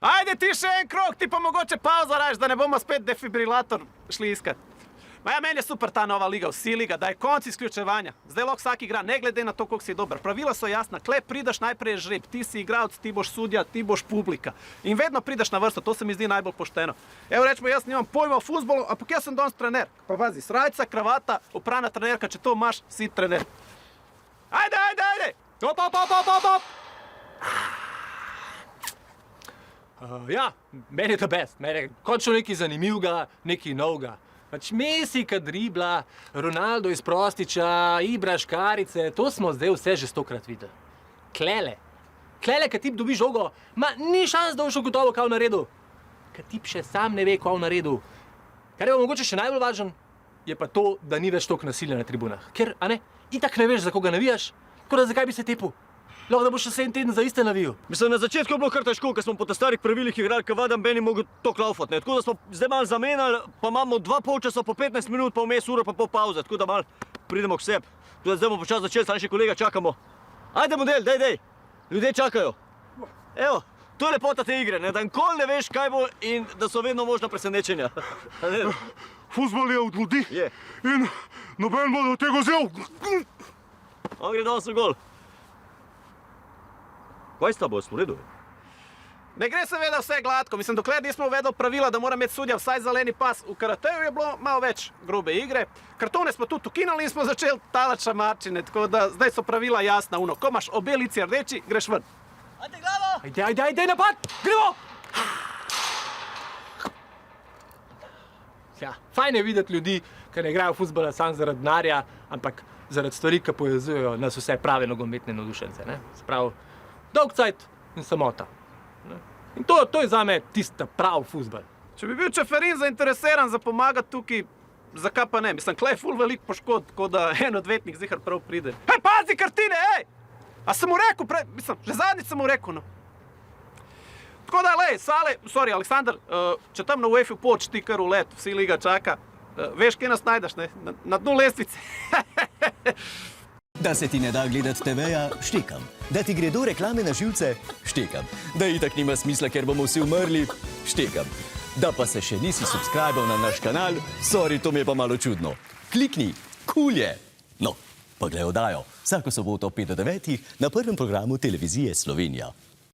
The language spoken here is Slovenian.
Ajde ti še en krog, ti pa mogoče pauza radiš, da ne bomo spet defibrilator šli iskat. Ma ja, meni je super ta nova liga, vsi liga, da je konc izključevanja. Zdaj lahko vsak igra, ne glede na to, koliko si dober. Pravila so jasna, kle pridaš najprej žreb, ti si igralec, ti boš sudja, ti boš publika. In vedno pridaš na vrsto, to se mi zdi najbolj pošteno. Evo rečemo, jaz nimam pojma o fuzbolu, ampak jaz sem danes trener. Pa pazi, srajca, kravata, oprana trenerka, če to imaš, si trener. Ajde! Op! Ja, meni je to best. Meni je končno nekaj zanimivega, nekaj novega. Pač Messi, kad dribla, Ronaldo iz Prostiča, Ibra Škarice, to smo zdaj vse že 100krat videli. Klele, kad tip dobi žogo, ma ni šans, da boš ugotovil, kaj v naredu. Kad tip še sam ne ve, kaj v naredu. Kar je mogoče še najbolj važen, je pa to, da ni več toliko nasilja na tribunah. Ker, a ne, itak ne veš, za koga navijaš, tako da zakaj bi se tepil? Lahko da boš še 7 teden za iste navijal. Mislim, na začetku je bilo kar težko, ker smo po starih pravilih igrali, ker vadam Ben ni mogel toliko laufati. Tako da smo zdaj malo zamenjali, pa imamo 2 polčasa po 15 minut, pa vmes uro pa pol pauze, tako da malo pridemo k sebi. Zdaj bomo počasi začeli, saj še kolega čakamo. Ajde model, dej! Ljudje čakajo. Evo, to je lepota te igre, da nikoli ne veš, kaj bo in da so vedno možna presenečenja. Fuzbol je od ljudi in noben bo do tega vzel. On gre danes v gol. Kaj sta bo, smo v redu? Ne gre seveda vse gladko, mislim, dokler nismo uvedli pravila, da mora imeti sudja vsaj zeleni pas. V karateju je bilo malo več grube igre. Kartone smo tudi ukinuli in smo začeli talati šamarčine, tako da zdaj so pravila jasna. Ko imaš obe lici rdeči, greš ven. Ajde, glavo! Ajde, napad! Gremo! Ja, fajn je videti ljudi, ki ne igrajo fuzbola samo zaradi denarja, ampak zaradi stvari, ki povezujejo nas vse prave nogometne navdušence. Sprav, dolg cajt in samota. In to je zame tista prav fuzbol. Če bi bil Čeferin zainteresiran za pomagati tukaj, zakaj pa ne? Mislim, klej ful veliko poškod, tako da en odvetnik zihar prav pride. Hej, pazi kartine, ej! A sem mu rekel prej, mislim, že zadnjič sem mu rekel, no. Tako da, lej, Aleksandar, če tam na UEFA poč ti kar v let, vsi liga čaka, veš, kje nas najdeš, ne? Na dnu lestvice. Da se ti ne da gledati TV-ja, štekam. Da ti gredo reklame na živce, štekam. Da itak nima smisla, ker bomo vsi umrli, štekam. Da pa se še nisi subscribal na naš kanal, sorry, to mi je pa malo čudno. Klikni, cool je. No, pa glej oddajo, vsako soboto 5 do 9 na prvem programu televizije Slovenija.